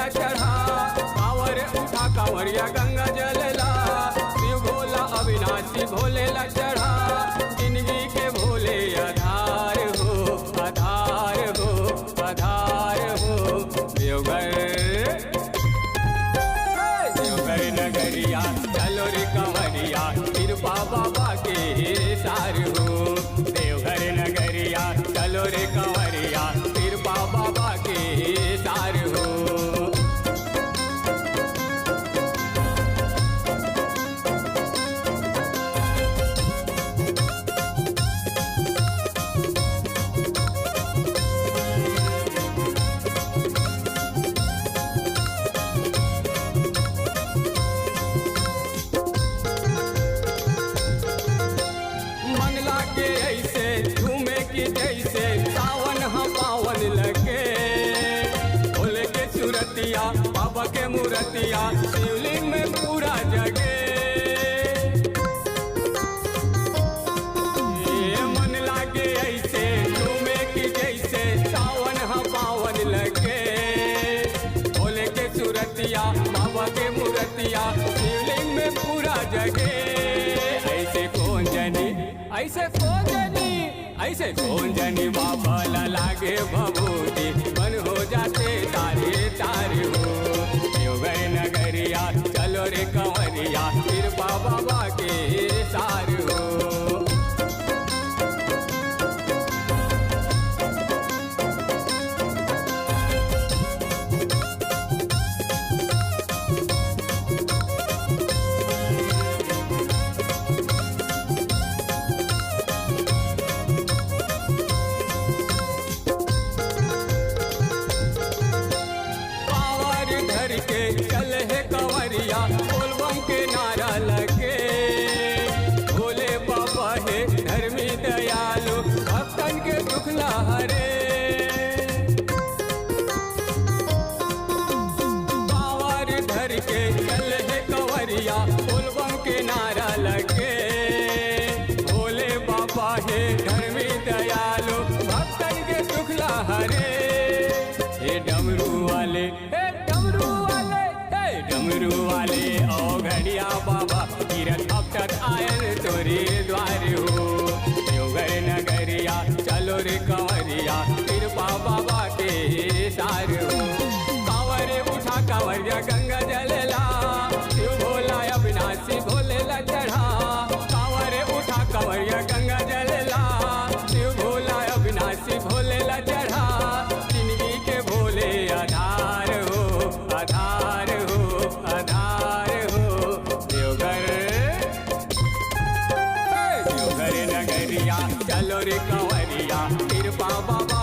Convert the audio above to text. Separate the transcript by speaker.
Speaker 1: चढ़ा। कांवर उठा कांवरिया गंगा जलला, शिव भोला अविनाशी भोलेला चढ़ा। जिंदगी के भोले आधार हो, आधार हो, आधार हो। देवघर नगरिया चलो रे कंवरिया, कृपा बाबा के सार हो। देवघर नगरिया चलो रे कंवरिया, कृपा बाबा के सार हो। ऐसे झूमे की जैसे सावन हम पावन लगे। भोले के सूरतिया बाबा के मूर्तिया शिवलिंग में पूरा जगे। ये मन लागे ऐसे झूमे की जैसे सावन हम पावन लगे। भोले के सूरतिया बाबा के मूर्तिया शिवलिंग में पूरा जगे। ऐसे कौन जनी, ऐसे कौन जनी, ऐसे कौन जनी बाबा ला लागे भभूति, मन हो जाते तारे तारे हो। देवघर नगरिया चलो रे कंवरिया, कृपा बाबा के सार हो। के चल है कंवरिया, बोलबम के नारा लगे। भोले बाबा है धर्मी दयालु, भक्तन के दुख ला हरे। कांवर धर के चल है कंवरिया, बोलबम के नारा लगे। भोले बाबा है धर्मी दयालु, भक्तन के दुख ला हरे। हे डमरू वाले, डमरू वाले ओ घड़िया बाबा, गिरत अवसर आयल तोरे द्वार हो। देवघर नगरिया चलो रे कंवरिया, कृपा बाबा के सार हो। कांवर उठा कांवरिया गंगा जलला, शिव भोला अविनाशी भोलेला चढ़ा। कांवर उठा कांवरिया गंगा जलला, शिव भोला अविनाशी भोलेला चढ़ा। जिंदगी के भोले आधार हो, आधार हो, आधार हो। देवघर नगरिया चलो रे कंवरिया, कृपा बाबा